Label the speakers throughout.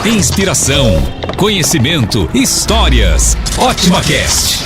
Speaker 1: Inspiração, conhecimento, histórias. OtimaCast.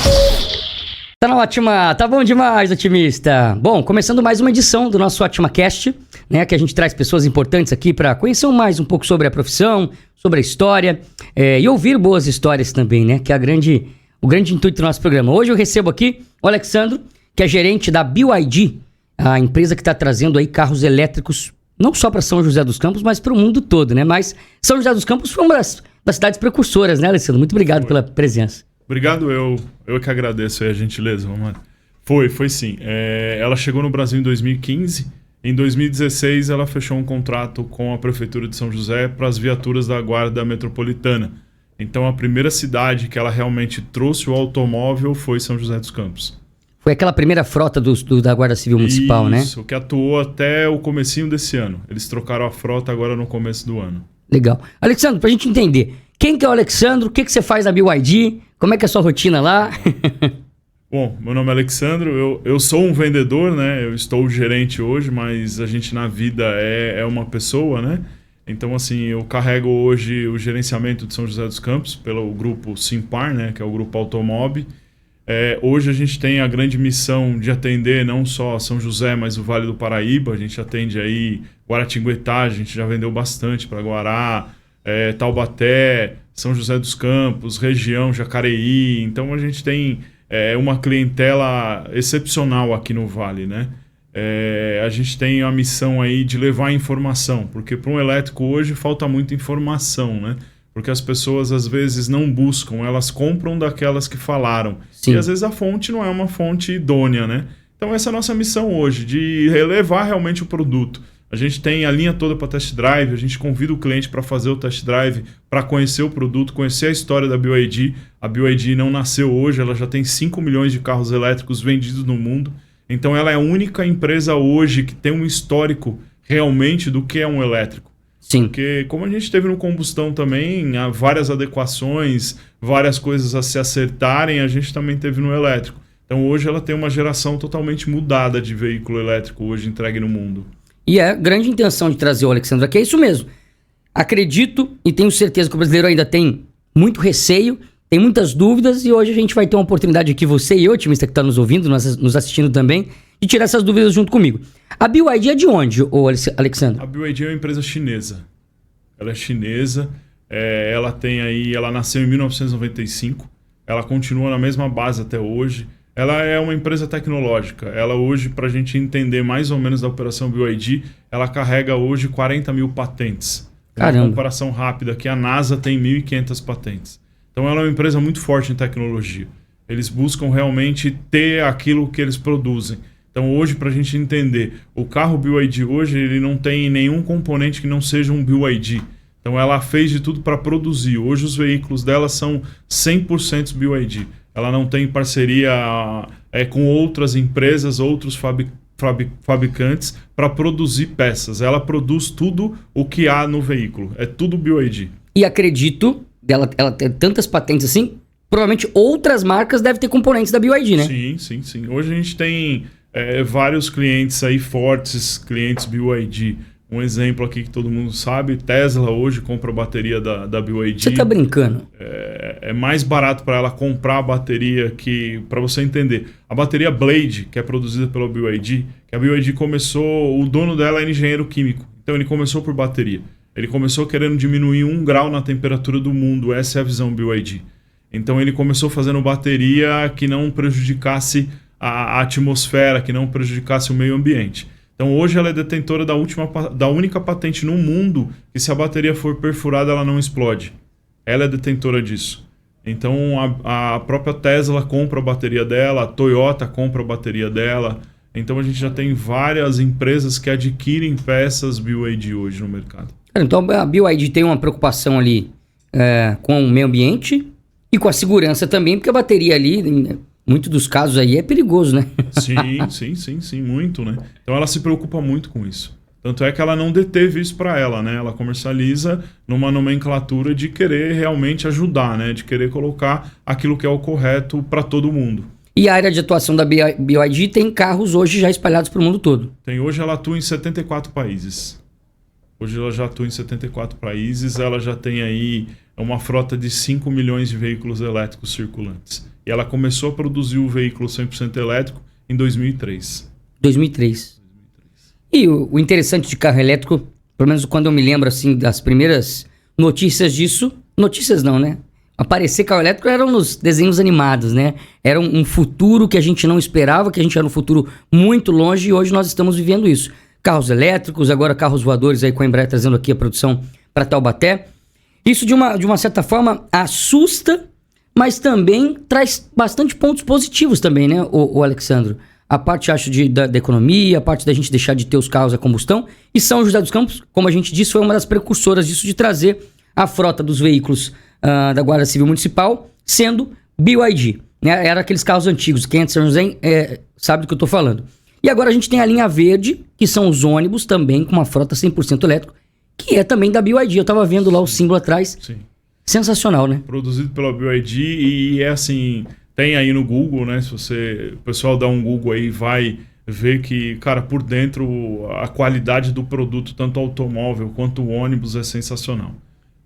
Speaker 2: Tá na Ótima, tá bom demais, otimista. Bom, começando mais uma edição do nosso OtimaCast, né, que a gente traz pessoas importantes aqui para conhecer mais um pouco sobre a profissão, sobre a história e ouvir boas histórias também, né, que é o grande intuito do nosso programa. Hoje eu recebo aqui o Alexandro, que é gerente da BYD, a empresa que está trazendo aí carros elétricos não só para São José dos Campos, mas para o mundo todo, né? Mas São José dos Campos foi uma das cidades precursoras, né, Alessandro? Muito obrigado pela presença.
Speaker 3: Obrigado, eu que agradeço aí a gentileza, vamos lá. Foi sim. Ela chegou no Brasil em 2015. Em 2016, ela fechou um contrato com a Prefeitura de São José para as viaturas da Guarda Metropolitana. Então, a primeira cidade que ela realmente trouxe o automóvel foi São José dos Campos.
Speaker 2: Foi aquela primeira frota da Guarda Civil Municipal, né?
Speaker 3: Isso, que atuou até o comecinho desse ano. Eles trocaram a frota agora no começo do ano.
Speaker 2: Legal. Alexandro, pra gente entender, quem que é o Alexandro? O que você faz na BYD? Como é que é a sua rotina lá?
Speaker 3: Bom, meu nome é Alexandro, eu sou um vendedor, né? Eu estou gerente hoje, mas a gente na vida é uma pessoa, né? Então, assim, eu carrego hoje o gerenciamento de São José dos Campos pelo grupo Simpar, né? Que é o grupo Automob. Hoje a gente tem a grande missão de atender não só São José, mas o Vale do Paraíba. A gente atende aí Guaratinguetá, a gente já vendeu bastante para Guará, Taubaté, São José dos Campos, região Jacareí. Então a gente tem uma clientela excepcional aqui no Vale, né? A gente tem a missão aí de levar informação, porque para um elétrico hoje falta muita informação, né? Porque as pessoas às vezes não buscam, elas compram daquelas que falaram. Sim. E às vezes a fonte não é uma fonte idônea, né? Então essa é a nossa missão hoje, de relevar realmente o produto. A gente tem a linha toda para test drive, a gente convida o cliente para fazer o test drive, para conhecer o produto, conhecer a história da BYD. A BYD não nasceu hoje, ela já tem 5 milhões de carros elétricos vendidos no mundo. Então ela é a única empresa hoje que tem um histórico realmente do que é um elétrico.
Speaker 2: Sim.
Speaker 3: Porque como a gente teve no combustão também, há várias adequações, várias coisas a se acertarem, a gente também teve no elétrico. Então hoje ela tem uma geração totalmente mudada de veículo elétrico hoje entregue no mundo.
Speaker 2: E é a grande intenção de trazer o Alexandre aqui, é isso mesmo. Acredito e tenho certeza que o brasileiro ainda tem muito receio, tem muitas dúvidas, e hoje a gente vai ter uma oportunidade aqui, você e o otimista que está nos ouvindo, nos assistindo também, de tirar essas dúvidas junto comigo. A BYD é de onde, Alexandre?
Speaker 3: A BYD é uma empresa chinesa. Ela é chinesa, ela nasceu em 1995, ela continua na mesma base até hoje. Ela é uma empresa tecnológica. Ela hoje, para a gente entender mais ou menos da operação BYD, ela carrega hoje 40 mil patentes.
Speaker 2: Caramba.
Speaker 3: Uma comparação rápida, que a NASA tem 1.500 patentes. Então ela é uma empresa muito forte em tecnologia. Eles buscam realmente ter aquilo que eles produzem. Então hoje, para a gente entender, o carro BYD hoje ele não tem nenhum componente que não seja um BYD. Então ela fez de tudo para produzir. Hoje os veículos dela são 100% BYD. Ela não tem parceria com outras empresas, outros fabricantes para produzir peças. Ela produz tudo o que há no veículo. É tudo BYD.
Speaker 2: E acredito, ela ter tantas patentes assim, provavelmente outras marcas devem ter componentes da BYD, né?
Speaker 3: Sim. Hoje a gente tem vários clientes aí fortes, clientes BYD. Um exemplo aqui que todo mundo sabe, Tesla hoje compra a bateria da BYD.
Speaker 2: Você tá brincando?
Speaker 3: É mais barato para ela comprar a bateria que... Para você entender, a bateria Blade, que é produzida pela BYD, que a BYD começou... O dono dela era engenheiro químico, então ele começou por bateria. Ele começou querendo diminuir 1 grau na temperatura do mundo, essa é a visão BYD. Então ele começou fazendo bateria que não prejudicasse a atmosfera, que não prejudicasse o meio ambiente. Então hoje ela é detentora da única patente no mundo que se a bateria for perfurada ela não explode. Ela é detentora disso. Então a própria Tesla compra a bateria dela, a Toyota compra a bateria dela. Então a gente já tem várias empresas que adquirem peças BYD hoje no mercado.
Speaker 2: Então a BYD tem uma preocupação ali com o meio ambiente e com a segurança também, porque a bateria ali... Muitos dos casos aí é perigoso, né?
Speaker 3: Sim, muito, né? Então ela se preocupa muito com isso. Tanto é que ela não deteve isso para ela, né? Ela comercializa numa nomenclatura de querer realmente ajudar, né? De querer colocar aquilo que é o correto para todo mundo.
Speaker 2: E a área de atuação da BYD tem carros hoje já espalhados para o mundo todo?
Speaker 3: Hoje ela atua em 74 países. Hoje ela já atua em 74 países, ela já tem aí uma frota de 5 milhões de veículos elétricos circulantes. E ela começou a produzir o veículo 100% elétrico em 2003.
Speaker 2: 2003. E o interessante de carro elétrico, pelo menos quando eu me lembro assim das primeiras notícias disso, notícias não, né? Aparecer carro elétrico eram nos desenhos animados, né? Era um futuro que a gente não esperava, que a gente era um futuro muito longe e hoje nós estamos vivendo isso. Carros elétricos, agora carros voadores aí com a Embraer trazendo aqui a produção para Taubaté. Isso de uma certa forma assusta, mas também traz bastante pontos positivos também, né, o Alexandro? A parte, acho, da economia, a parte da gente deixar de ter os carros a combustão. E São José dos Campos, como a gente disse, foi uma das precursoras disso, de trazer a frota dos veículos da Guarda Civil Municipal sendo BYD. Né? Era aqueles carros antigos. Quem é de São José sabe do que eu estou falando. E agora a gente tem a linha verde, que são os ônibus também, com uma frota 100% elétrico, que é também da BYD. Eu estava vendo lá o símbolo atrás.
Speaker 3: Sim.
Speaker 2: Sensacional, né?
Speaker 3: Produzido pela BYD e é assim... Tem aí no Google, né? Se o pessoal dá um Google aí, vai ver que, cara, por dentro a qualidade do produto, tanto automóvel quanto o ônibus, é sensacional.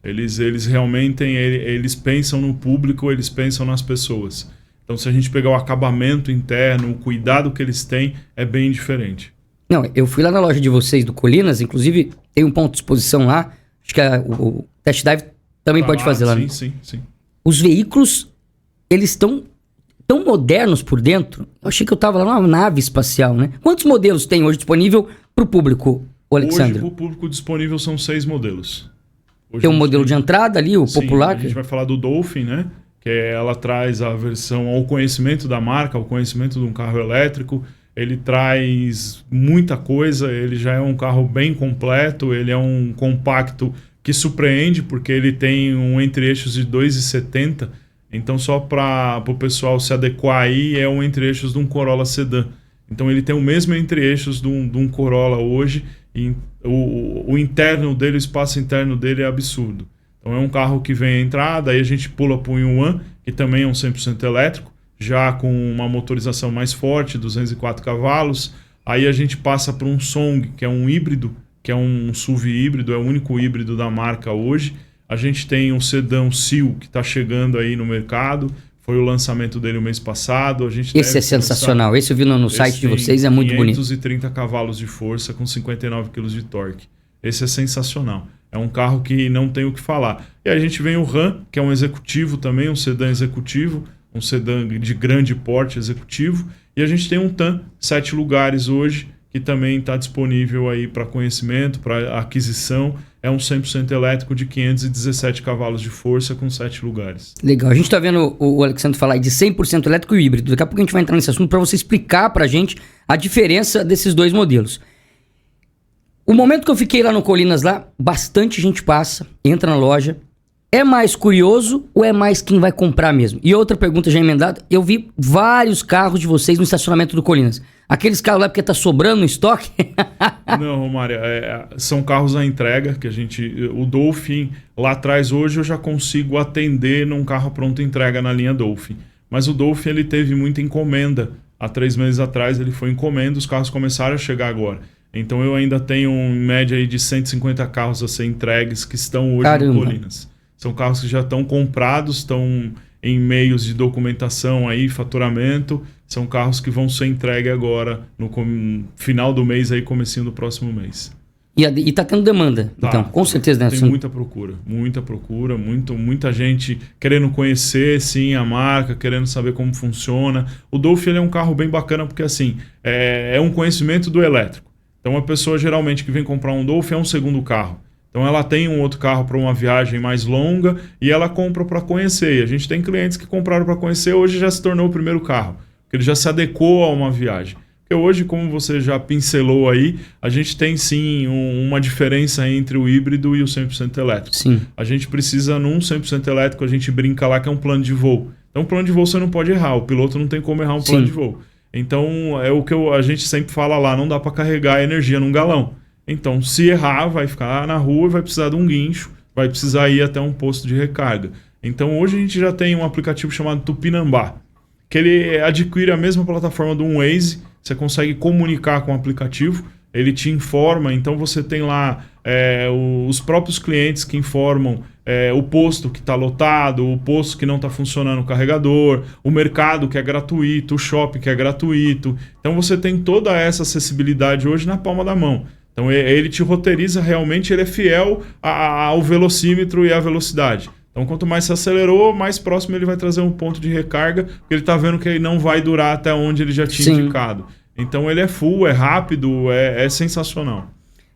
Speaker 3: Eles realmente eles pensam no público, eles pensam nas pessoas. Então, se a gente pegar o acabamento interno, o cuidado que eles têm, é bem diferente.
Speaker 2: Não, eu fui lá na loja de vocês do Colinas, inclusive tem um ponto de exposição lá, acho que o test drive também pode fazer lá.
Speaker 3: Sim.
Speaker 2: Os veículos, eles estão tão modernos por dentro. Eu achei que eu tava lá numa nave espacial, né? Quantos modelos tem hoje disponível pro público, Alexandre?
Speaker 3: Hoje, pro público disponível são 6 modelos. Hoje
Speaker 2: tem um modelo de entrada ali, o popular.
Speaker 3: A gente vai falar do Dolphin, né? Que ela traz a versão ao conhecimento da marca, ao conhecimento de um carro elétrico. Ele traz muita coisa, ele já é um carro bem completo, ele é um compacto que surpreende, porque ele tem um entre-eixos de 2,70. Então, só para o pessoal se adequar aí, é um entre-eixos de um Corolla Sedan. Então, ele tem o mesmo entre-eixos de um Corolla hoje, e o interno dele, o espaço interno dele é absurdo. Então, é um carro que vem à entrada, aí a gente pula para o Yuan, que também é um 100% elétrico, já com uma motorização mais forte, 204 cavalos. Aí a gente passa para um Song, que é um híbrido, que é um SUV híbrido, é o único híbrido da marca hoje. A gente tem um sedã Seal, que está chegando aí no mercado. Foi o lançamento dele o mês passado.
Speaker 2: Esse é sensacional. Esse eu vi no site de vocês, é muito bonito.
Speaker 3: 530 cavalos de força com 59 kg de torque. Esse é sensacional. É um carro que não tem o que falar. E aí a gente vem o Ram, que é um executivo também, um sedã executivo, um sedã de grande porte executivo. E a gente tem um TAM, 7 lugares hoje, que também está disponível aí para conhecimento, para aquisição. É um 100% elétrico de 517 cavalos de força com 7 lugares.
Speaker 2: Legal. A gente está vendo o Alexandre falar aí de 100% elétrico e híbrido. Daqui a pouco a gente vai entrar nesse assunto para você explicar para a gente a diferença desses dois modelos. O momento que eu fiquei lá no Colinas, lá, bastante gente passa, entra na loja. É mais curioso ou é mais quem vai comprar mesmo? E outra pergunta já emendada, eu vi vários carros de vocês no estacionamento do Colinas. Aqueles carros lá porque tá sobrando no estoque?
Speaker 3: Não, Romário, são carros à entrega que a gente... O Dolphin, lá atrás, hoje eu já consigo atender num carro pronto entrega na linha Dolphin. Mas o Dolphin, ele teve muita encomenda. Há 3 meses atrás ele foi encomenda, os carros começaram a chegar agora. Então eu ainda tenho em média aí de 150 carros a ser entregues que estão hoje no Colinas. São carros que já estão comprados, estão em meios de documentação aí, faturamento. São carros que vão ser entregues agora no final do mês, aí, comecinho do próximo mês.
Speaker 2: E tá tendo demanda, tá. Então, com certeza, né?
Speaker 3: Tem muita procura, muita gente querendo conhecer, sim, a marca, querendo saber como funciona. O Dolphin é um carro bem bacana porque, assim, é um conhecimento do elétrico. Então, a pessoa, geralmente, que vem comprar um Dolphin é um segundo carro. Então ela tem um outro carro para uma viagem mais longa e ela compra para conhecer. E a gente tem clientes que compraram para conhecer, hoje já se tornou o primeiro carro, porque ele já se adequou a uma viagem. Porque hoje, como você já pincelou aí, a gente tem sim uma diferença entre o híbrido e o 100% elétrico.
Speaker 2: Sim.
Speaker 3: A gente precisa, num 100% elétrico, a gente brinca lá que é um plano de voo. Então, plano de voo você não pode errar, o piloto não tem como errar um plano de voo. Então, é o que a gente sempre fala lá, não dá para carregar a energia num galão. Então, se errar, vai ficar na rua e vai precisar de um guincho, vai precisar ir até um posto de recarga. Então, hoje a gente já tem um aplicativo chamado Tupinambá, que ele adquire a mesma plataforma do Waze, você consegue comunicar com o aplicativo, ele te informa, então você tem lá os próprios clientes que informam o posto que está lotado, o posto que não está funcionando o carregador, o mercado que é gratuito, o shopping que é gratuito. Então você tem toda essa acessibilidade hoje na palma da mão. Então ele te roteiriza realmente, ele é fiel ao velocímetro e à velocidade. Então quanto mais você acelerou, mais próximo ele vai trazer um ponto de recarga, porque ele está vendo que ele não vai durar até onde ele já tinha indicado. Então ele é full, é rápido, é sensacional.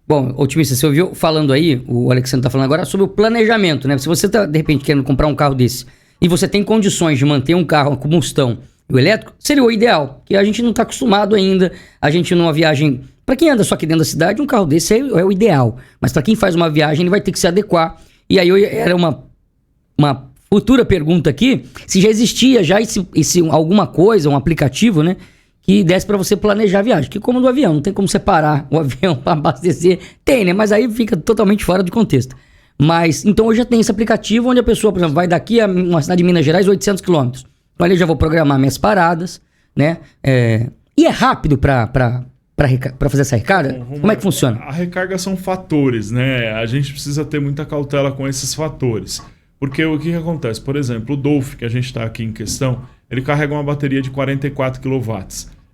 Speaker 2: Bom, otimista, você ouviu falando aí, o Alexandre está falando agora sobre o planejamento, né? Se você está, de repente, querendo comprar um carro desse e você tem condições de manter um carro a combustão e o elétrico, seria o ideal, que a gente não está acostumado ainda, a gente numa viagem... Para quem anda só aqui dentro da cidade, um carro desse é o ideal. Mas para quem faz uma viagem, ele vai ter que se adequar. E aí era uma futura pergunta aqui, se já existia se alguma coisa, um aplicativo, né, que desse para você planejar a viagem. Que como do avião, não tem como separar o avião para abastecer. Tem, né? Mas aí fica totalmente fora de contexto. Mas, então hoje já tem esse aplicativo onde a pessoa, por exemplo, vai daqui a uma cidade de Minas Gerais, 800 quilômetros. Então ali eu já vou programar minhas paradas, né? E é rápido para fazer essa recarga? Como é que funciona?
Speaker 3: A recarga são fatores, né? A gente precisa ter muita cautela com esses fatores. Porque o que acontece? Por exemplo, o Dolphin, que a gente está aqui em questão, ele carrega uma bateria de 44 kW.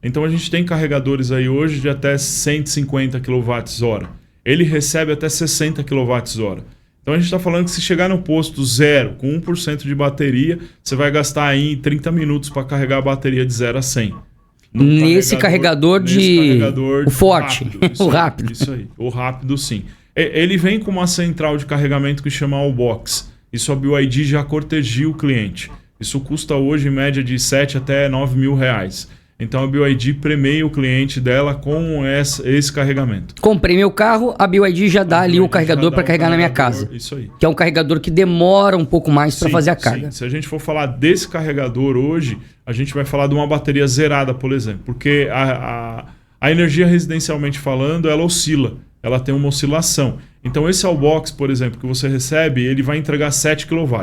Speaker 3: Então a gente tem carregadores aí hoje de até 150 kWh. Ele recebe até 60 kWh. Então a gente está falando que se chegar no posto zero, com 1% de bateria, você vai gastar aí 30 minutos para carregar a bateria de 0 a 100.
Speaker 2: Nesse carregador o forte,
Speaker 3: rápido,
Speaker 2: o rápido.
Speaker 3: Isso aí, o rápido sim. Ele vem com uma central de carregamento que chama Allbox. Isso a BYD já cortegia o cliente. Isso custa hoje em média de 7 até 9 mil reais. Então a BYD premia o cliente dela com esse carregamento.
Speaker 2: Comprei meu carro, a BYD já dá ali o carregador para carregar na minha casa.
Speaker 3: Isso aí.
Speaker 2: Que é um carregador que demora um pouco mais para fazer a carga.
Speaker 3: Sim. Se a gente for falar desse carregador hoje, a gente vai falar de uma bateria zerada, por exemplo. Porque a energia residencialmente falando, ela oscila. Ela tem uma oscilação. Então esse Allbox, por exemplo, que você recebe, ele vai entregar 7 kW.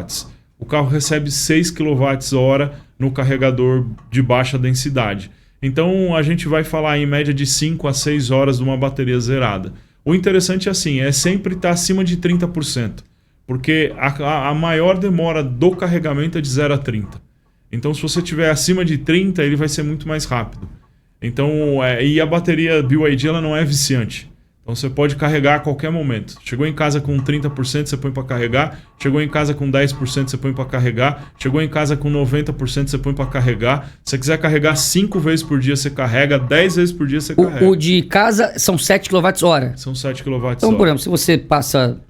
Speaker 3: O carro recebe 6 kWh no carregador de baixa densidade. Então a gente vai falar em média de 5 a 6 horas de uma bateria zerada. O interessante é sempre estar acima de 30%. Porque a maior demora do carregamento é de 0 a 30. Então se você tiver acima de 30, ele vai ser muito mais rápido. Então, e a bateria BYD ela não é viciante. Então você pode carregar a qualquer momento. Chegou em casa com 30%, você põe para carregar. Chegou em casa com 10%, você põe para carregar. Chegou em casa com 90%, você põe para carregar. Se você quiser carregar 5 vezes por dia, você carrega. 10 vezes por dia, você carrega.
Speaker 2: O de casa são 7 kWh.
Speaker 3: São 7 kWh.
Speaker 2: Então, por exemplo, se você passa...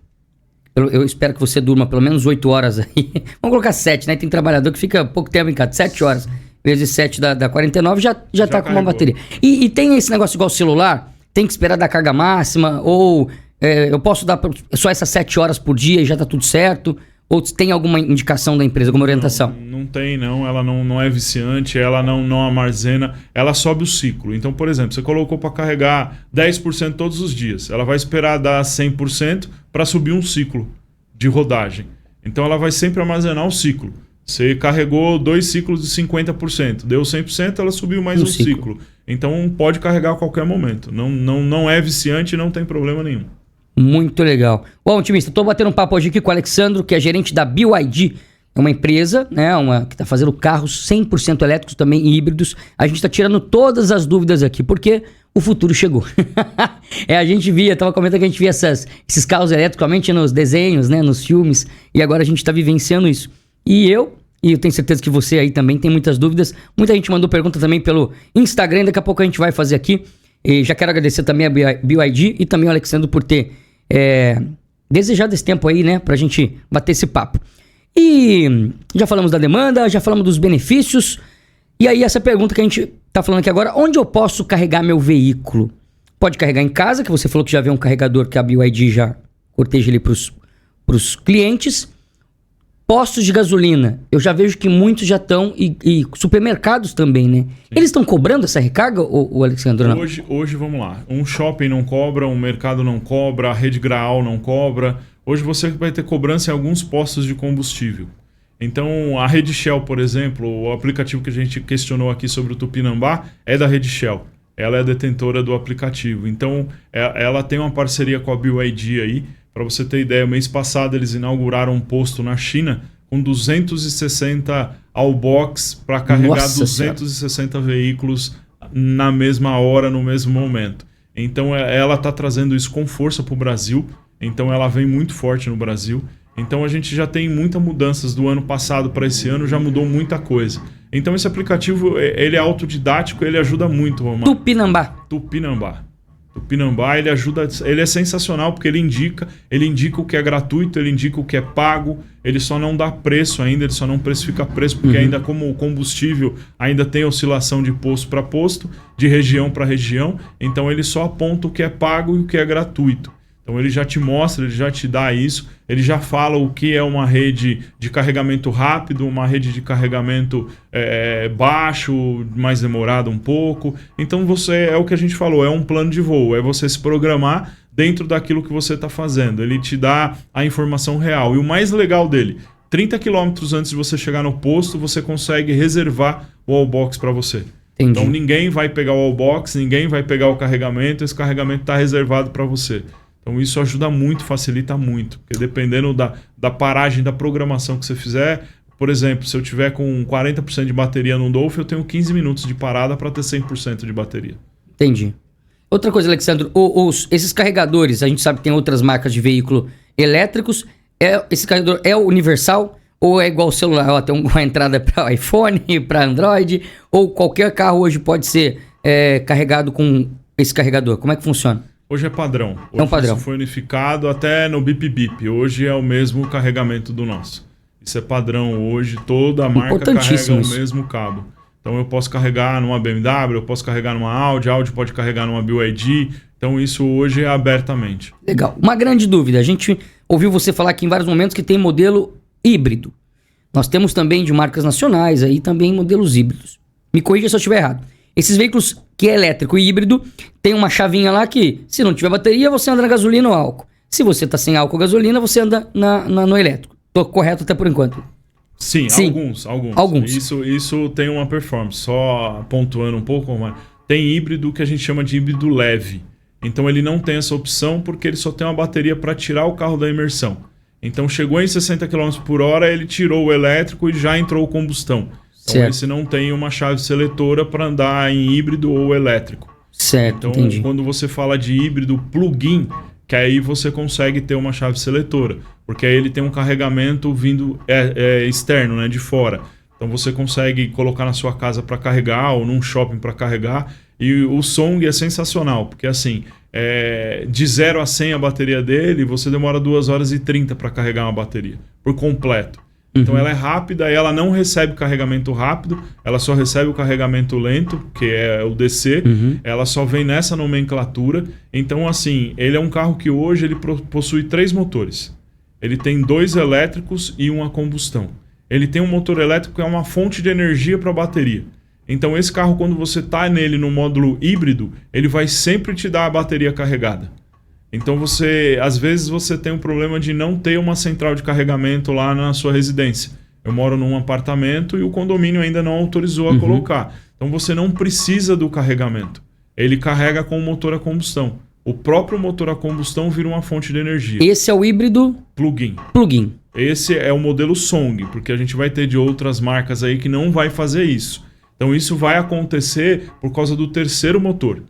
Speaker 2: Eu espero que você durma pelo menos 8 horas aí. Vamos colocar 7, né? Tem trabalhador que fica pouco tempo em casa. 7 horas vezes 7 da 49 já tá com uma bateria. E tem esse negócio igual celular... Tem que esperar dar carga máxima? Ou eu posso dar só essas 7 horas por dia e já tá tudo certo? Ou tem alguma indicação da empresa, alguma orientação?
Speaker 3: Não tem, não. Ela não é viciante, ela não armazena, ela sobe o ciclo. Então, por exemplo, você colocou para carregar 10% todos os dias. Ela vai esperar dar 100% para subir um ciclo de rodagem. Então, ela vai sempre armazenar o ciclo. Você carregou 2 ciclos de 50%, deu 100%, ela subiu mais um ciclo. Então pode carregar a qualquer momento. Não é viciante e não tem problema nenhum.
Speaker 2: Muito legal. Bom, otimista, estou batendo um papo hoje aqui com o Alexandro, que é gerente da BYD. É uma empresa, né, que está fazendo carros 100% elétricos, também híbridos. A gente está tirando todas as dúvidas aqui, porque o futuro chegou. A gente estava comentando que a gente via esses carros elétricos somente nos desenhos, né, nos filmes, e agora a gente está vivenciando isso. E eu tenho certeza que você aí também tem muitas dúvidas. Muita gente mandou pergunta também pelo Instagram, daqui a pouco a gente vai fazer aqui. E já quero agradecer também a BYD e também ao Alexandre por ter desejado esse tempo aí, né, pra gente bater esse papo. E já falamos da demanda, já falamos dos benefícios. E aí essa pergunta que a gente tá falando aqui agora, onde eu posso carregar meu veículo? Pode carregar em casa, que você falou que já vê um carregador que a BYD já corteja ali pros clientes. Postos de gasolina, eu já vejo que muitos já estão, e supermercados também, né? Sim. Eles estão cobrando essa recarga, o Alexandre? Não?
Speaker 3: Hoje, vamos lá, um shopping não cobra, um mercado não cobra, a rede Graal não cobra. Hoje você vai ter cobrança em alguns postos de combustível. Então, a rede Shell, por exemplo, o aplicativo que a gente questionou aqui sobre o Tupinambá é da rede Shell. ela é a detentora do aplicativo. Então, ela tem uma parceria com a BYD aí. Para você ter ideia, mês passado eles inauguraram um posto na China com 260 Allbox para carregar 260 veículos na mesma hora, no mesmo momento. Então ela está trazendo isso com força para o Brasil. Então ela vem muito forte no Brasil. Então a gente já tem muitas mudanças do ano passado para esse ano, já mudou muita coisa. Então esse aplicativo, ele é autodidático, ele ajuda muito, Romário. Tupinambá, ele ajuda, ele é sensacional porque ele indica o que é gratuito, ele indica o que é pago, ele só não dá preço ainda, ele só não precifica preço, porque ainda como o combustível ainda tem oscilação de posto para posto, de região para região, então ele só aponta o que é pago e o que é gratuito. Então ele já te mostra, ele já te dá isso, ele já fala o que é uma rede de carregamento rápido, uma rede de carregamento baixo, mais demorado um pouco. Então é o que a gente falou, é um plano de voo, é você se programar dentro daquilo que você está fazendo. Ele te dá a informação real. E o mais legal dele, 30 quilômetros antes de você chegar no posto, você consegue reservar o Allbox para você.
Speaker 2: Entendi.
Speaker 3: Então ninguém vai pegar o Allbox, ninguém vai pegar o carregamento, esse carregamento está reservado para você. Então isso ajuda muito, facilita muito, porque dependendo da paragem, da programação que você fizer, por exemplo, se eu tiver com 40% de bateria no Dolphin, eu tenho 15 minutos de parada para ter 100% de bateria.
Speaker 2: Entendi. Outra coisa, Alexandro, esses carregadores, a gente sabe que tem outras marcas de veículo elétricos, esse carregador é universal ou é igual o celular, tem uma entrada para iPhone, para Android, ou qualquer carro hoje pode ser carregado com esse carregador? Como é que funciona?
Speaker 3: Hoje é padrão. Hoje
Speaker 2: é um padrão.
Speaker 3: Isso foi unificado até no Bip Bip. Hoje é o mesmo carregamento do nosso. Isso é padrão hoje. Toda a marca carrega o mesmo cabo. Então eu posso carregar numa BMW, eu posso carregar numa Audi, a Audi pode carregar numa BYD. Então isso hoje é abertamente.
Speaker 2: Legal. Uma grande dúvida. A gente ouviu você falar aqui em vários momentos que tem modelo híbrido. Nós temos também de marcas nacionais aí também modelos híbridos. Me corrija se eu estiver errado. Esses veículos que é elétrico e híbrido, tem uma chavinha lá que, se não tiver bateria, você anda na gasolina ou álcool. Se você está sem álcool ou gasolina, você anda no elétrico. Tô correto até por enquanto?
Speaker 3: Sim. Alguns. Isso tem uma performance. Só pontuando um pouco, mas tem híbrido que a gente chama de híbrido leve. Então ele não tem essa opção porque ele só tem uma bateria para tirar o carro da imersão. Então chegou em 60 km por hora, ele tirou o elétrico e já entrou o combustão. Então esse não tem uma chave seletora para andar em híbrido ou elétrico.
Speaker 2: Certo,
Speaker 3: então,
Speaker 2: entendi.
Speaker 3: Quando você fala de híbrido plug-in, que aí você consegue ter uma chave seletora, porque aí ele tem um carregamento vindo externo, né, de fora. Então você consegue colocar na sua casa para carregar ou num shopping para carregar. E o Song é sensacional, porque assim, de 0 a 100 a bateria dele, você demora 2 horas e 30 para carregar uma bateria, por completo. Então ela é rápida e ela não recebe carregamento rápido, ela só recebe o carregamento lento, que é o DC, ela só vem nessa nomenclatura. Então assim, ele é um carro que hoje ele possui 3 motores. Ele tem 2 elétricos e 1 a combustão. Ele tem um motor elétrico que é uma fonte de energia para a bateria. Então esse carro, quando você está nele no módulo híbrido, ele vai sempre te dar a bateria carregada. Então às vezes você tem um problema de não ter uma central de carregamento lá na sua residência. Eu moro num apartamento e o condomínio ainda não autorizou a colocar. Então você não precisa do carregamento. Ele carrega com o motor a combustão. O próprio motor a combustão vira uma fonte de energia.
Speaker 2: Esse é o híbrido? Plug-in.
Speaker 3: Esse é o modelo Song, porque a gente vai ter de outras marcas aí que não vai fazer isso. Então isso vai acontecer por causa do terceiro motor.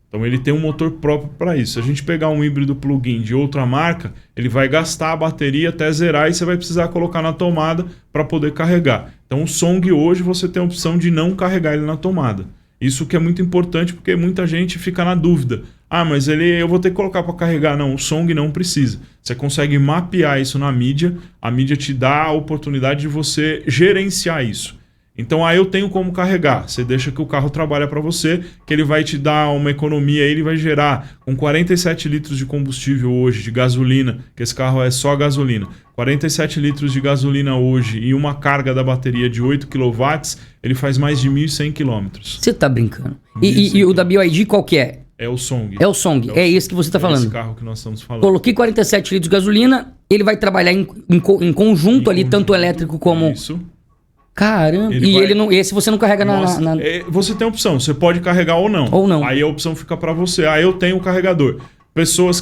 Speaker 3: Então ele tem um motor próprio para isso. Se a gente pegar um híbrido plug-in de outra marca, ele vai gastar a bateria até zerar e você vai precisar colocar na tomada para poder carregar. Então o Song hoje você tem a opção de não carregar ele na tomada. Isso que é muito importante porque muita gente fica na dúvida. Ah, mas eu vou ter que colocar para carregar. Não, o Song não precisa. Você consegue mapear isso na mídia. A mídia te dá a oportunidade de você gerenciar isso. Então aí eu tenho como carregar. Você deixa que o carro trabalha para você, que ele vai te dar uma economia, ele vai gerar com 47 litros de combustível hoje, de gasolina, que esse carro é só gasolina. 47 litros de gasolina hoje e uma carga da bateria de 8 kW, ele faz mais de 1.100 km.
Speaker 2: Você tá brincando. E o da BYD qual que é?
Speaker 3: É o Song.
Speaker 2: É o Song, é esse que você tá falando.
Speaker 3: É esse carro que nós estamos falando.
Speaker 2: Coloquei 47 litros de gasolina, ele vai trabalhar em conjunto ali, tanto elétrico como...
Speaker 3: Isso.
Speaker 2: Caramba. Esse você não carrega na...
Speaker 3: Você tem a opção, você pode carregar ou não.
Speaker 2: Ou não.
Speaker 3: Aí a opção fica para você. Aí eu tenho o carregador.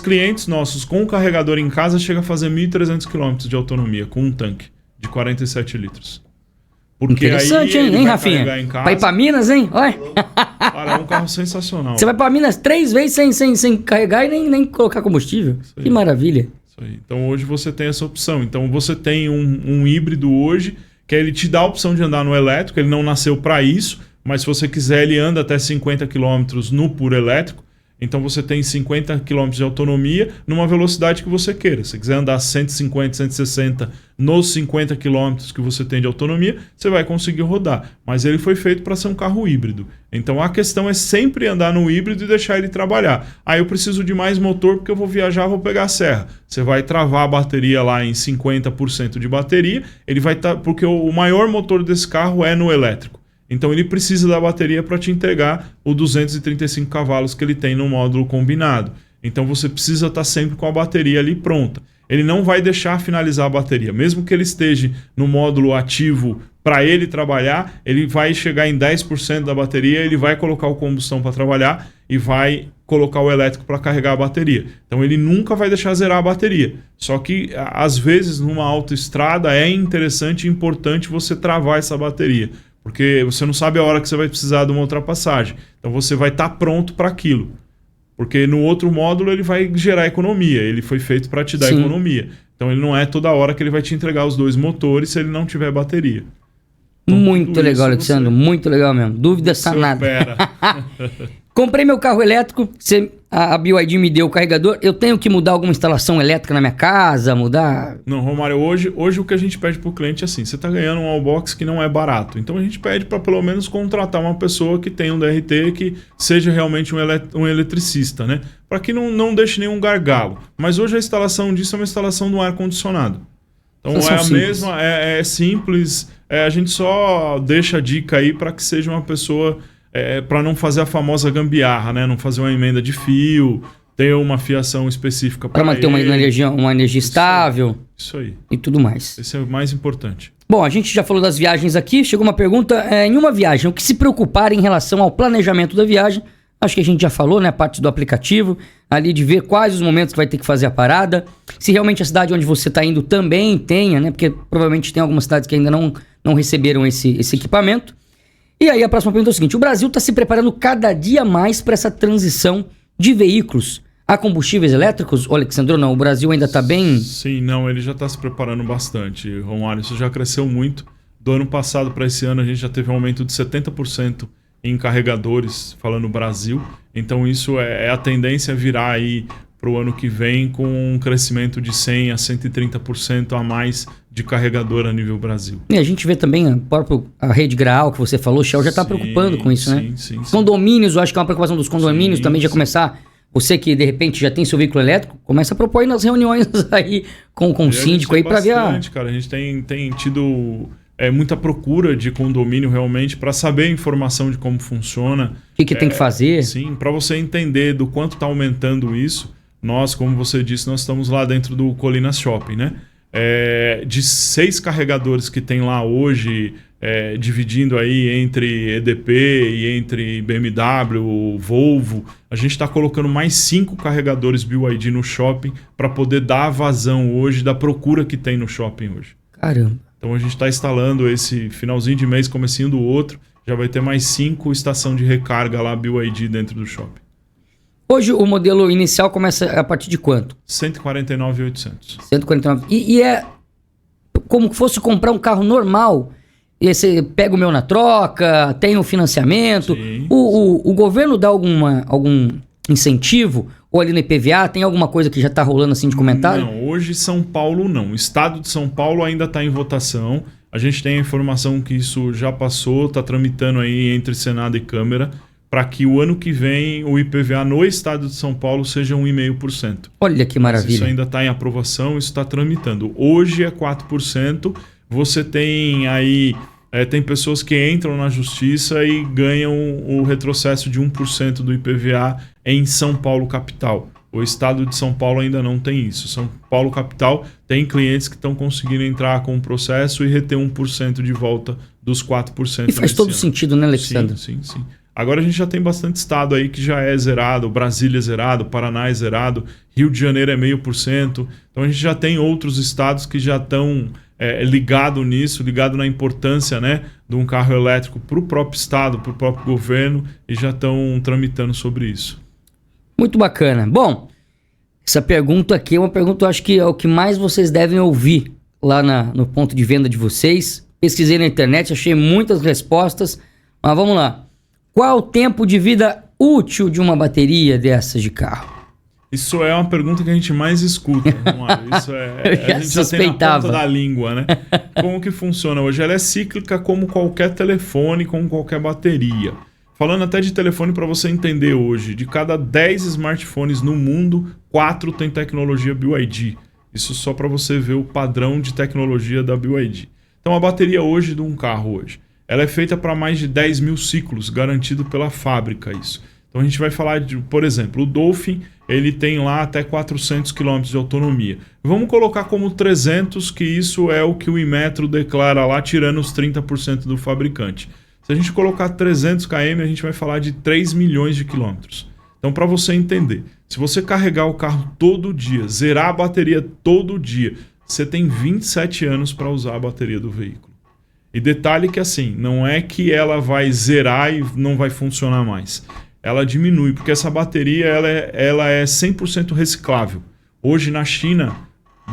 Speaker 3: Clientes nossos com o carregador em casa chega a fazer 1.300 km de autonomia com um tanque de 47 litros. Porque
Speaker 2: interessante,
Speaker 3: aí
Speaker 2: hein, Rafinha? Vai pra Minas, hein? Olha.
Speaker 3: Cara, é um carro sensacional.
Speaker 2: Você vai pra Minas 3 vezes sem carregar e nem colocar combustível. Que maravilha.
Speaker 3: Isso aí. Então hoje você tem essa opção. Então você tem um híbrido hoje, que ele te dá a opção de andar no elétrico, ele não nasceu para isso, mas se você quiser ele anda até 50 km no puro elétrico. Então você tem 50 km de autonomia numa velocidade que você queira. Se você quiser andar 150, 160 nos 50 km que você tem de autonomia, você vai conseguir rodar. Mas ele foi feito para ser um carro híbrido. Então a questão é sempre andar no híbrido e deixar ele trabalhar. Aí eu preciso de mais motor porque eu vou viajar, vou pegar a serra. Você vai travar a bateria lá em 50% de bateria. Ele vai estar porque o maior motor desse carro é no elétrico. Então ele precisa da bateria para te entregar o 235 cavalos que ele tem no módulo combinado. Então você precisa estar sempre com a bateria ali pronta. Ele não vai deixar finalizar a bateria. Mesmo que ele esteja no módulo ativo para ele trabalhar, ele vai chegar em 10% da bateria, ele vai colocar o combustão para trabalhar e vai colocar o elétrico para carregar a bateria. Então ele nunca vai deixar zerar a bateria. Só que às vezes numa autoestrada é interessante e importante você travar essa bateria. Porque você não sabe a hora que você vai precisar de uma ultrapassagem. Então você vai estar pronto para aquilo. Porque no outro módulo ele vai gerar economia. Ele foi feito para te dar economia. Então ele não é toda hora que ele vai te entregar os dois motores se ele não tiver bateria. Então,
Speaker 2: muito legal, Alexandre. Muito legal mesmo. Dúvida sanada. Comprei meu carro elétrico, a BYD me deu o carregador. Eu tenho que mudar alguma instalação elétrica na minha casa, mudar...
Speaker 3: Não, Romário, hoje o que a gente pede pro cliente é assim, você tá ganhando um wallbox que não é barato. Então a gente pede para pelo menos contratar uma pessoa que tenha um DRT, que seja realmente um eletricista, né? Para que não deixe nenhum gargalo. Mas hoje a instalação disso é uma instalação do ar-condicionado. Então é a mesma, é simples, a gente só deixa a dica aí para que seja uma pessoa... para não fazer a famosa gambiarra, né? Não fazer uma emenda de fio, ter uma fiação específica
Speaker 2: para manter uma energia estável.
Speaker 3: Isso aí.
Speaker 2: E tudo mais.
Speaker 3: Esse é o mais importante.
Speaker 2: Bom, a gente já falou das viagens aqui. Chegou uma pergunta. Em uma viagem, o que se preocupar em relação ao planejamento da viagem? Acho que a gente já falou, né? A parte do aplicativo, ali de ver quais os momentos que vai ter que fazer a parada. Se realmente a cidade onde você está indo também tenha, né? Porque provavelmente tem algumas cidades que ainda não receberam esse equipamento. E aí a próxima pergunta é o seguinte: o Brasil está se preparando cada dia mais para essa transição de veículos a combustíveis elétricos? Ô, Alexandre, não, o Brasil ainda está bem...
Speaker 3: Sim, não, ele já está se preparando bastante, Romário. Isso já cresceu muito. Do ano passado para esse ano a gente já teve um aumento de 70% em carregadores, falando Brasil. Então isso é a tendência a virar aí para o ano que vem com um crescimento de 100% a 130% a mais de carregador a nível Brasil.
Speaker 2: E a gente vê também a rede Graal que você falou, Shell já está preocupando com isso, né?
Speaker 3: Sim.
Speaker 2: Condomínios, eu acho que é uma preocupação dos condomínios também já começar... Você que de repente já tem seu veículo elétrico, começa a propor nas reuniões aí com o síndico aí para ver
Speaker 3: cara, a gente tem tido muita procura de condomínio realmente para saber a informação de como funciona.
Speaker 2: O que tem que fazer.
Speaker 3: Sim, para você entender do quanto está aumentando isso. Nós, como você disse, nós estamos lá dentro do Colinas Shopping, né? De 6 carregadores que tem lá hoje, dividindo aí entre EDP e entre BMW, Volvo, a gente está colocando mais 5 carregadores BYD no shopping para poder dar a vazão hoje da procura que tem no shopping hoje.
Speaker 2: Caramba.
Speaker 3: Então a gente está instalando esse finalzinho de mês, comecinho do outro, já vai ter mais 5 estações de recarga lá BYD dentro do shopping.
Speaker 2: Hoje o modelo inicial começa a partir de quanto?
Speaker 3: 149.800.
Speaker 2: 149. E é como se fosse comprar um carro normal. E aí você pega o meu na troca, tem o financiamento.
Speaker 3: Sim.
Speaker 2: O governo dá algum incentivo? Ou ali no IPVA tem alguma coisa que já está rolando assim de comentário?
Speaker 3: Não, hoje São Paulo não. O estado de São Paulo ainda está em votação. A gente tem a informação que isso já passou, está tramitando aí entre Senado e Câmara, para que o ano que vem o IPVA no estado de São Paulo seja 1,5%.
Speaker 2: Olha que maravilha.
Speaker 3: Isso ainda está em aprovação, isso está tramitando. Hoje é 4%. Você tem aí... tem pessoas que entram na justiça e ganham o retrocesso de 1% do IPVA em São Paulo capital. O estado de São Paulo ainda não tem isso. São Paulo capital tem clientes que estão conseguindo entrar com o processo e reter 1% de volta dos 4%.
Speaker 2: E faz todo sentido, né, Alexandre?
Speaker 3: Sim. Agora a gente já tem bastante estado aí que já é zerado, Brasília é zerado, Paraná é zerado, Rio de Janeiro é 0,5%. Então a gente já tem outros estados que já estão ligado nisso, ligado na importância, né, de um carro elétrico para o próprio estado, para o próprio governo, e já estão tramitando sobre isso.
Speaker 2: Muito bacana. Bom, essa pergunta aqui é uma pergunta, eu acho que é o que mais vocês devem ouvir lá no ponto de venda de vocês. Pesquisei na internet, achei muitas respostas, mas vamos lá. Qual o tempo de vida útil de uma bateria dessas de carro?
Speaker 3: Isso é uma pergunta que a gente mais escuta. Isso a gente já tem na ponta da língua, né? Como que funciona hoje? Ela é cíclica como qualquer telefone, como qualquer bateria. Falando até de telefone, para você entender hoje, de cada 10 smartphones no mundo, 4 tem tecnologia BYD. Isso só para você ver o padrão de tecnologia da BYD. Então a bateria hoje de um carro hoje, ela é feita para mais de 10 mil ciclos, garantido pela fábrica isso. Então a gente vai falar de, por exemplo, o Dolphin, ele tem lá até 400 km de autonomia. Vamos colocar como 300, que isso é o que o Inmetro declara lá, tirando os 30% do fabricante. Se a gente colocar 300 km, a gente vai falar de 3 milhões de quilômetros. Então, para você entender, se você carregar o carro todo dia, zerar a bateria todo dia, você tem 27 anos para usar a bateria do veículo. E detalhe que assim, não é que ela vai zerar e não vai funcionar mais. Ela diminui, porque essa bateria ela é 100% reciclável. Hoje na China,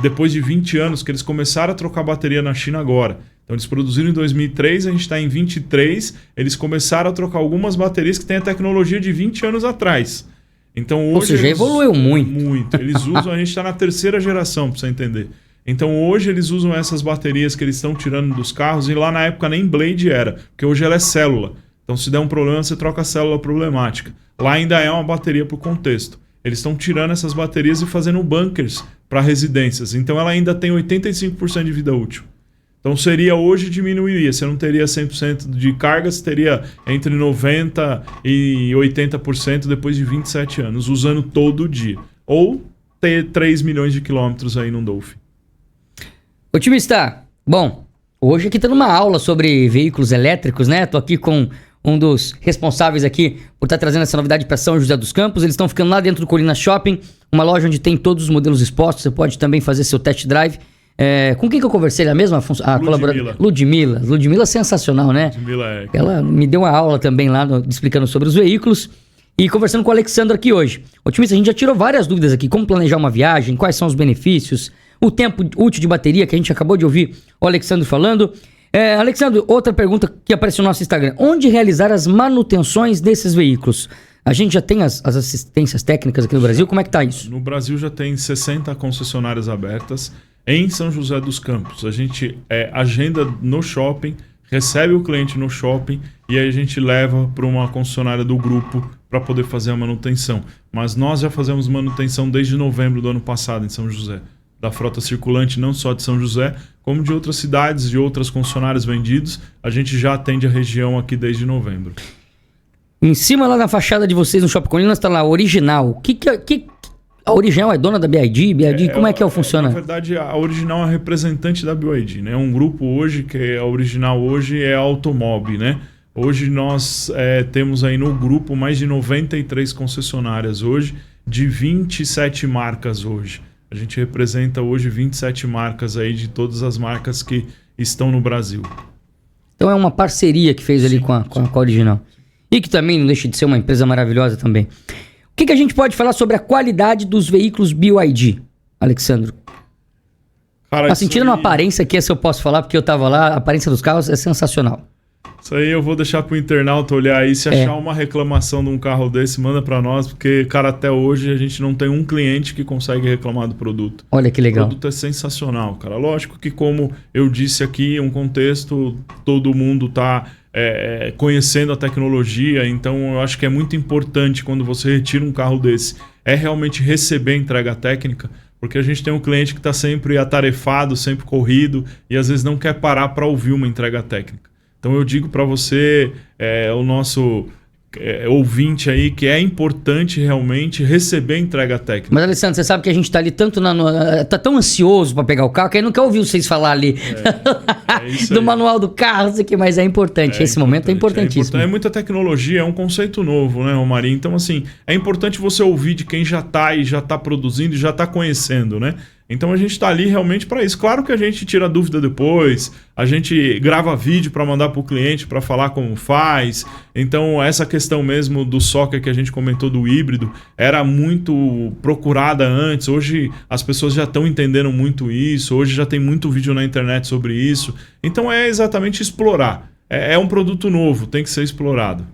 Speaker 3: depois de 20 anos, que eles começaram a trocar bateria na China agora. Então eles produziram em 2003, a gente está em 23, eles começaram a trocar algumas baterias que têm a tecnologia de 20 anos atrás. Então hoje...
Speaker 2: Ou seja, evoluiu muito.
Speaker 3: Muito. Eles usam, a gente está na 3ª geração, para você entender. Então hoje eles usam essas baterias que eles estão tirando dos carros, e lá na época nem Blade era, porque hoje ela é célula. Então se der um problema, você troca a célula problemática. Lá ainda é uma bateria por contexto. Eles estão tirando essas baterias e fazendo bunkers para residências. Então ela ainda tem 85% de vida útil. Então seria hoje, diminuiria. Você não teria 100% de carga, você teria entre 90% e 80% depois de 27 anos, usando todo dia. Ou ter 3 milhões de quilômetros aí num Dolphin.
Speaker 2: Otimista, bom, hoje aqui tá numa aula sobre veículos elétricos, né? Tô aqui com um dos responsáveis aqui por estar trazendo essa novidade para São José dos Campos. Eles estão ficando lá dentro do Colina Shopping, uma loja onde tem todos os modelos expostos. Você pode também fazer seu test drive. Com quem que eu conversei? A mesma colaboradora? Ludmila. Ludmila é sensacional, né?
Speaker 3: Ludmila é...
Speaker 2: Ela me deu uma aula também lá, explicando sobre os veículos. E conversando com o Alexandre aqui hoje. Otimista, a gente já tirou várias dúvidas aqui. Como planejar uma viagem, quais são os benefícios, o tempo útil de bateria, que a gente acabou de ouvir o Alexandre falando. Alexandre, outra pergunta que apareceu no nosso Instagram. Onde realizar as manutenções desses veículos? A gente já tem as assistências técnicas aqui no Brasil? Como é que tá isso?
Speaker 3: No Brasil já tem 60 concessionárias abertas. Em São José dos Campos, a gente agenda no shopping, recebe o cliente no shopping e aí a gente leva para uma concessionária do grupo para poder fazer a manutenção. Mas nós já fazemos manutenção desde novembro do ano passado em São José. Da frota circulante, não só de São José, como de outras cidades, de outras concessionárias vendidos. A gente já atende a região aqui desde novembro.
Speaker 2: Em cima lá na fachada de vocês no Shopping Colinas está lá, Original. A Original é dona da BYD? Como é que funciona?
Speaker 3: Na verdade, a Original é a representante da BYD, né? Um grupo hoje, que é a Original hoje, é a Automob, né? Hoje nós temos aí no grupo mais de 93 concessionárias hoje, de 27 marcas hoje. A gente representa hoje 27 marcas aí, de todas as marcas que estão no Brasil.
Speaker 2: Então é uma parceria que fez ali com a Original. E que também não deixa de ser uma empresa maravilhosa também. O que a gente pode falar sobre a qualidade dos veículos BYD, Alexandre?
Speaker 3: Cara,
Speaker 2: tá sentindo uma aparência aqui, se eu posso falar, porque eu tava lá, a aparência dos carros é sensacional.
Speaker 3: Isso aí eu vou deixar pro internauta olhar aí. Se achar uma reclamação de um carro desse, manda pra nós, porque, cara, até hoje a gente não tem um cliente que consegue reclamar do produto.
Speaker 2: Olha que legal.
Speaker 3: O produto é sensacional, cara. Lógico que, como eu disse aqui, um contexto, todo mundo tá conhecendo a tecnologia, então eu acho que é muito importante quando você retira um carro desse, realmente receber a entrega técnica, porque a gente tem um cliente que está sempre atarefado, sempre corrido, e às vezes não quer parar para ouvir uma entrega técnica. Então eu digo para você, ouvinte aí que é importante realmente receber a entrega técnica.
Speaker 2: Mas, Alessandro, você sabe que a gente tá ali tanto tá tão ansioso para pegar o carro que aí não quer ouvir vocês falar ali do manual do carro, isso aqui, mas é importante. Esse momento é importantíssimo.
Speaker 3: É muita tecnologia, é um conceito novo, né, Romarinho? Então, assim, é importante você ouvir de quem já tá produzindo e já tá conhecendo, né? Então a gente está ali realmente para isso. Claro que a gente tira dúvida depois, a gente grava vídeo para mandar para o cliente para falar como faz. Então essa questão mesmo do socket que a gente comentou do híbrido era muito procurada antes. Hoje as pessoas já estão entendendo muito isso, hoje já tem muito vídeo na internet sobre isso. Então é exatamente explorar. É um produto novo, tem que ser explorado.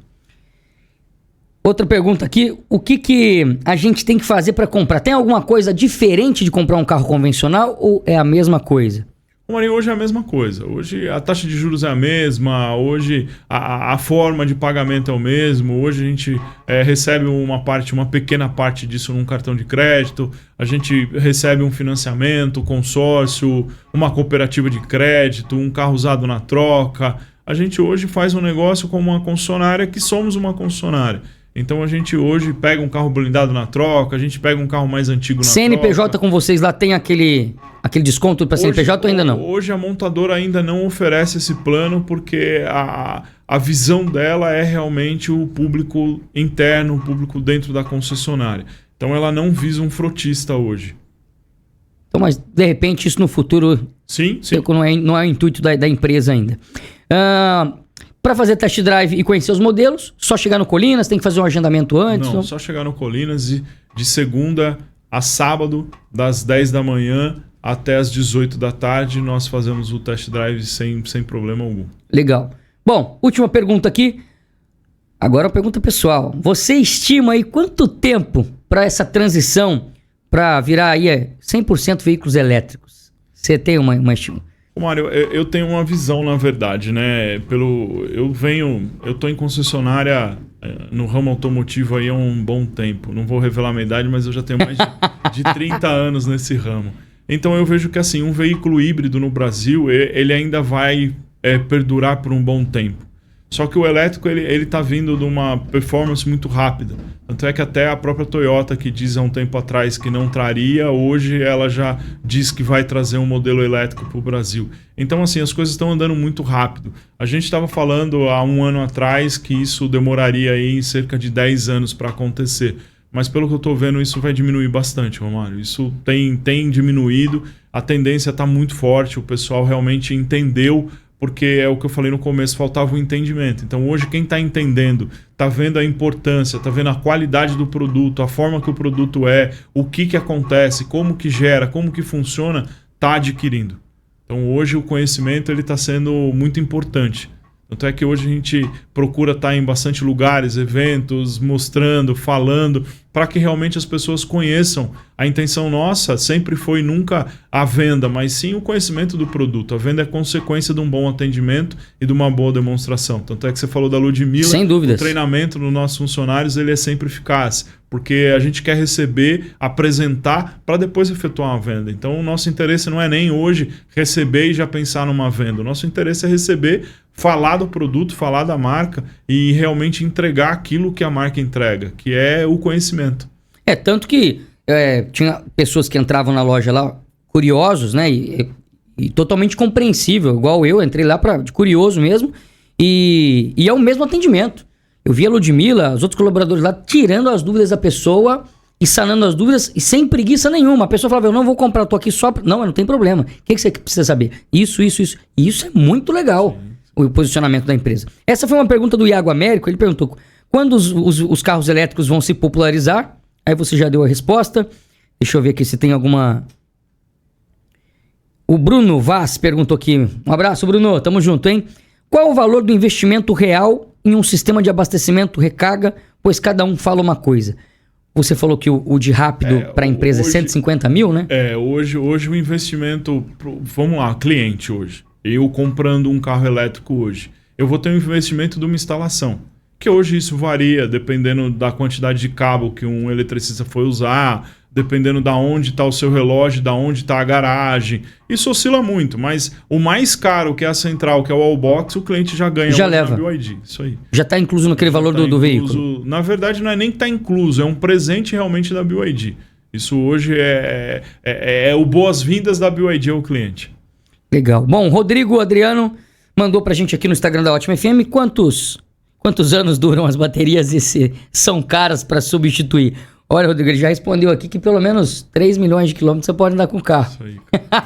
Speaker 2: Outra pergunta aqui, o que a gente tem que fazer para comprar? Tem alguma coisa diferente de comprar um carro convencional ou é a mesma coisa?
Speaker 3: Marinho, hoje é a mesma coisa. Hoje a taxa de juros é a mesma, hoje a forma de pagamento é o mesmo, hoje a gente recebe uma pequena parte disso num cartão de crédito, a gente recebe um financiamento, consórcio, uma cooperativa de crédito, um carro usado na troca. A gente hoje faz um negócio como uma concessionária que somos uma concessionária. Então a gente hoje pega um carro blindado na troca, a gente pega um carro mais antigo na
Speaker 2: CNPJ
Speaker 3: troca.
Speaker 2: Com vocês lá tem aquele desconto para CNPJ ou ainda não?
Speaker 3: Hoje a montadora ainda não oferece esse plano porque a visão dela é realmente o público interno, o público dentro da concessionária. Então ela não visa um frotista hoje.
Speaker 2: Então, mas de repente isso no futuro
Speaker 3: sim.
Speaker 2: Não é o intuito da empresa ainda. Para fazer test drive e conhecer os modelos, só chegar no Colinas, tem que fazer um agendamento antes?
Speaker 3: Não, só chegar no Colinas e de segunda a sábado, das 10 da manhã até as 18 da tarde, nós fazemos o test drive sem problema algum.
Speaker 2: Legal. Bom, última pergunta aqui. Agora uma pergunta pessoal. Você estima aí quanto tempo para essa transição para virar aí 100% veículos elétricos? Você tem uma estima?
Speaker 3: Mário, eu tenho uma visão, na verdade, né? Eu tô em concessionária no ramo automotivo aí há um bom tempo. Não vou revelar a minha idade, mas eu já tenho mais de 30 anos nesse ramo. Então eu vejo que assim, um veículo híbrido no Brasil, ele ainda vai perdurar por um bom tempo. Só que o elétrico, ele tá vindo de uma performance muito rápida. Tanto é que até a própria Toyota, que diz há um tempo atrás que não traria, hoje ela já diz que vai trazer um modelo elétrico para o Brasil. Então, assim, as coisas estão andando muito rápido. A gente estava falando há um ano atrás que isso demoraria aí cerca de 10 anos para acontecer. Mas pelo que eu estou vendo, isso vai diminuir bastante, Romário. Isso tem diminuído, a tendência está muito forte, o pessoal realmente entendeu, porque é o que eu falei no começo, faltava o entendimento. Então hoje quem está entendendo, está vendo a importância, está vendo a qualidade do produto, a forma que o produto o que acontece, como que gera, como que funciona, está adquirindo. Então hoje o conhecimento está sendo muito importante. Tanto é que hoje a gente procura estar em bastante lugares, eventos, mostrando, falando, para que realmente as pessoas conheçam. A intenção nossa sempre foi nunca a venda, mas sim o conhecimento do produto. A venda é consequência de um bom atendimento e de uma boa demonstração. Tanto é que você falou da Ludmilla.
Speaker 2: Sem dúvidas.
Speaker 3: O treinamento dos nossos funcionários ele é sempre eficaz, porque a gente quer receber, apresentar para depois efetuar uma venda. Então o nosso interesse não é nem hoje receber e já pensar numa venda. O nosso interesse é receber, falar do produto, falar da marca e realmente entregar aquilo que a marca entrega, que é o conhecimento.
Speaker 2: Tanto que tinha pessoas que entravam na loja lá curiosos, né? E totalmente compreensível, igual eu, entrei lá de curioso mesmo, e é o mesmo atendimento. Eu vi a Ludmilla, os outros colaboradores lá, tirando as dúvidas da pessoa e sanando as dúvidas e sem preguiça nenhuma. A pessoa falava, eu não vou comprar, eu tô aqui só... Não, não tem problema. O que você precisa saber? Isso. E isso é muito legal, o posicionamento da empresa. Essa foi uma pergunta do Iago Américo, ele perguntou, quando os carros elétricos vão se popularizar? Aí você já deu a resposta. Deixa eu ver aqui se tem alguma... O Bruno Vaz perguntou aqui. Um abraço, Bruno. Tamo junto, hein? Qual o valor do investimento real em um sistema de abastecimento recarga? Pois cada um fala uma coisa. Você falou que o de rápido para a empresa é 150 mil, né?
Speaker 3: Hoje o investimento... Vamos lá, cliente hoje. Eu comprando um carro elétrico hoje. Eu vou ter um investimento de uma instalação. Que hoje isso varia, dependendo da quantidade de cabo que um eletricista for usar, dependendo da onde está o seu relógio, da onde está a garagem. Isso oscila muito, mas o mais caro, que é a central, que é o Wallbox, o cliente já ganha
Speaker 2: já leva.
Speaker 3: na BYD. Isso aí.
Speaker 2: Já está incluso naquele valor do veículo?
Speaker 3: Na verdade, não é nem que está incluso, é um presente realmente da BYD. Isso hoje é o boas-vindas da BYD ao cliente.
Speaker 2: Legal. Bom, Rodrigo Adriano mandou pra gente aqui no Instagram da Ótima FM quantos anos duram as baterias e são caras para substituir. Olha, Rodrigo, ele já respondeu aqui que pelo menos 3 milhões de quilômetros você pode andar com o carro. Isso aí.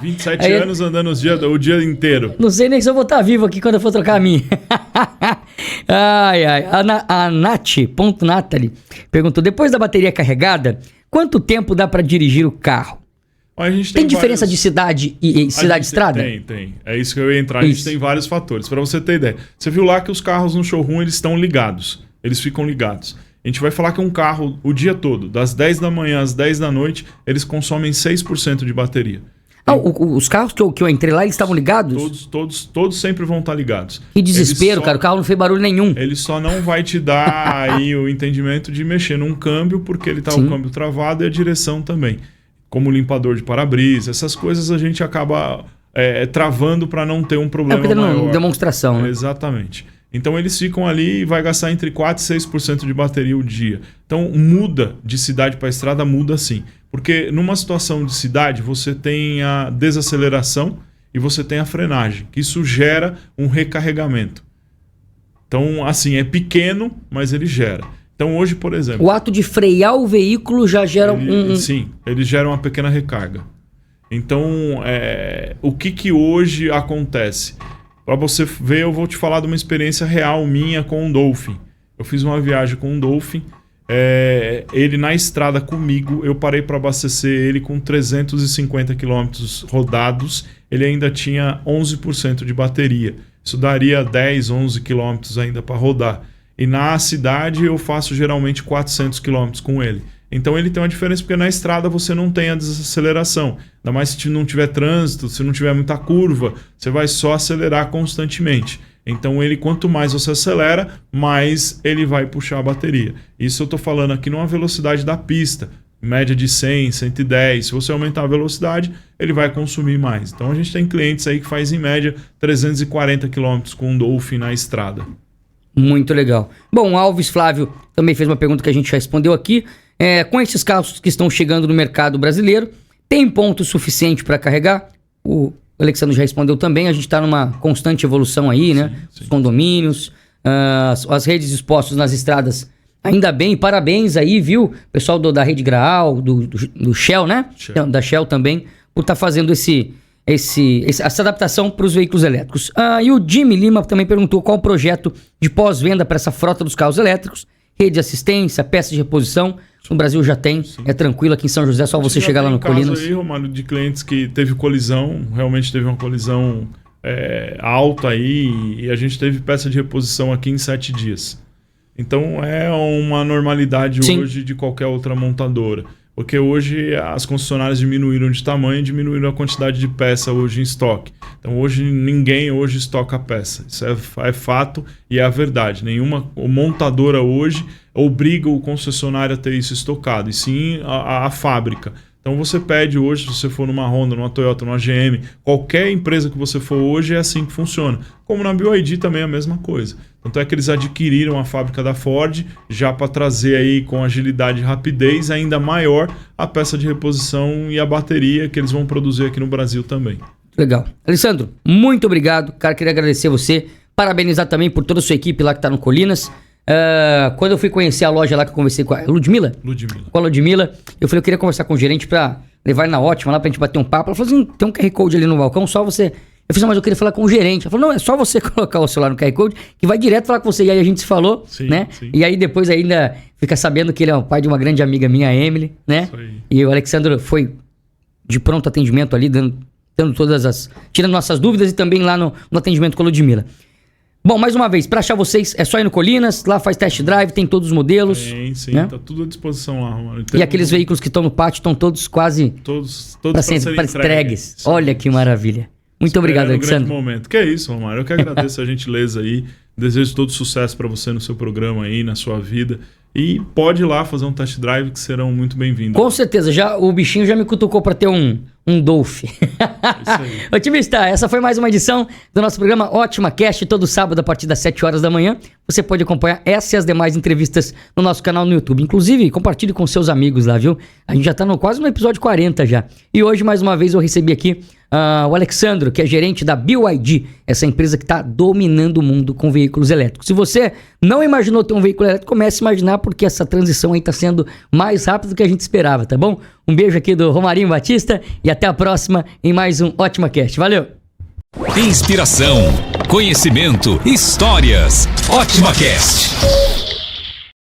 Speaker 3: 27 anos andando o dia inteiro.
Speaker 2: Não sei nem se eu vou estar vivo aqui quando eu for trocar a minha. A Nath.Nathalie perguntou, depois da bateria carregada, quanto tempo dá para dirigir o carro?
Speaker 3: A gente
Speaker 2: tem diferença de cidade e cidade-estrada?
Speaker 3: Tem. É isso que eu ia entrar. A gente tem vários fatores. Para você ter ideia. Você viu lá que os carros no showroom, eles estão ligados. Eles ficam ligados. A gente vai falar que um carro, o dia todo, das 10 da manhã às 10 da noite, eles consomem 6% de bateria.
Speaker 2: Os carros que eu entrei lá, eles estavam ligados?
Speaker 3: Todos sempre vão estar ligados.
Speaker 2: Que desespero, cara. O carro não fez barulho nenhum.
Speaker 3: Ele só não vai te dar aí o entendimento de mexer num câmbio, porque ele tá o câmbio travado e a direção também. Como limpador de para-brisa, essas coisas a gente acaba travando para não ter um problema maior.
Speaker 2: Demonstração, né?
Speaker 3: Exatamente. Então eles ficam ali e vai gastar entre 4% e 6% de bateria o dia. Então muda de cidade para estrada, muda sim. Porque numa situação de cidade você tem a desaceleração e você tem a frenagem, que isso gera um recarregamento. Então assim, é pequeno, mas ele gera. Então hoje, por exemplo...
Speaker 2: O ato de frear o veículo já gera
Speaker 3: Sim, ele gera uma pequena recarga. Então, o que hoje acontece? Para você ver, eu vou te falar de uma experiência real minha com um Dolphin. Eu fiz uma viagem com um Dolphin, ele na estrada comigo, eu parei para abastecer ele com 350 km rodados, ele ainda tinha 11% de bateria. Isso daria 10, 11 km ainda para rodar. E na cidade eu faço geralmente 400 km com ele. Então ele tem uma diferença porque na estrada você não tem a desaceleração. Ainda mais se não tiver trânsito, se não tiver muita curva, você vai só acelerar constantemente. Então ele, quanto mais você acelera, mais ele vai puxar a bateria. Isso eu estou falando aqui numa velocidade da pista, média de 100, 110. Se você aumentar a velocidade, ele vai consumir mais. Então a gente tem clientes aí que faz em média 340 km com um Dolphin na estrada.
Speaker 2: Muito legal. Bom, o Alves Flávio também fez uma pergunta que a gente já respondeu aqui. Com esses carros que estão chegando no mercado brasileiro, tem ponto suficiente para carregar? O Alexandre já respondeu também. A gente está numa constante evolução aí, né? Sim. Os condomínios, as redes expostas nas estradas. Ainda bem, parabéns aí, viu? Pessoal da Rede Graal, do Shell, né? Shell. Da Shell também, por estar fazendo essa adaptação para os veículos elétricos. E o Jimmy Lima também perguntou qual o projeto de pós-venda para essa frota dos carros elétricos, rede de assistência, peças de reposição. No Brasil já tem, é tranquilo, aqui em São José, só você chegar lá no Colinas.
Speaker 3: Aí, Romário, de clientes que teve colisão, realmente teve uma colisão alta aí, e a gente teve peça de reposição aqui em 7 dias. Então é uma normalidade hoje de qualquer outra montadora. Porque hoje as concessionárias diminuíram de tamanho e diminuíram a quantidade de peça hoje em estoque. Então hoje ninguém estoca peça. Isso é fato e é a verdade. Nenhuma montadora hoje obriga o concessionário a ter isso estocado, e sim a fábrica. Então você pede hoje, se você for numa Honda, numa Toyota, numa GM, qualquer empresa que você for hoje, é assim que funciona. Como na BYD também é a mesma coisa. Tanto é que eles adquiriram a fábrica da Ford já para trazer aí com agilidade e rapidez ainda maior a peça de reposição e a bateria que eles vão produzir aqui no Brasil também.
Speaker 2: Legal. Alessandro, muito obrigado. Cara, queria agradecer você, parabenizar também por toda a sua equipe lá que está no Colinas. Quando eu fui conhecer a loja lá que eu conversei com a Ludmila. Com a Ludmila, eu falei, eu queria conversar com o gerente pra levar ele na Ótima lá pra gente bater um papo. Ela falou assim, tem um QR Code ali no balcão, só você... Eu falei, mas eu queria falar com o gerente. Ela falou, não, é só você colocar o celular no QR Code que vai direto falar com você. E aí a gente se falou, né? Sim. E aí depois ainda fica sabendo que ele é o pai de uma grande amiga minha, a Emily, né? E o Alexandre foi de pronto atendimento ali, dando tirando nossas dúvidas e também lá no atendimento com a Ludmila. Bom, mais uma vez, para achar vocês, é só ir no Colinas, lá faz test drive, tem todos os modelos.
Speaker 3: Sim,
Speaker 2: né?
Speaker 3: Tá tudo à disposição lá, Romário.
Speaker 2: E aqueles veículos que estão no pátio estão todos quase
Speaker 3: todos
Speaker 2: para entregues. Olha que maravilha. Muito obrigado, Alexandre.
Speaker 3: Um grande momento. Que é isso, Romário. Eu que agradeço a gentileza aí. Desejo todo sucesso para você no seu programa aí, na sua vida. E pode ir lá fazer um test drive que serão muito bem-vindos.
Speaker 2: Com certeza, o bichinho já me cutucou para ter um Dolph.
Speaker 3: Isso aí.
Speaker 2: Otimista, essa foi mais uma edição do nosso programa Ótima Cast, todo sábado a partir das 7 horas da manhã. Você pode acompanhar essa e as demais entrevistas no nosso canal no YouTube. Inclusive, compartilhe com seus amigos lá, viu? A gente já tá quase no episódio 40 já. E hoje, mais uma vez, eu recebi aqui o Alexandro, que é gerente da BYD, essa empresa que está dominando o mundo com veículos elétricos. Se você não imaginou ter um veículo elétrico, comece a imaginar, porque essa transição aí está sendo mais rápida do que a gente esperava, tá bom? Um beijo aqui do Romarinho Batista e até a próxima em mais um Ótima Cast. Valeu!
Speaker 1: Inspiração, conhecimento, histórias. Ótima Cast.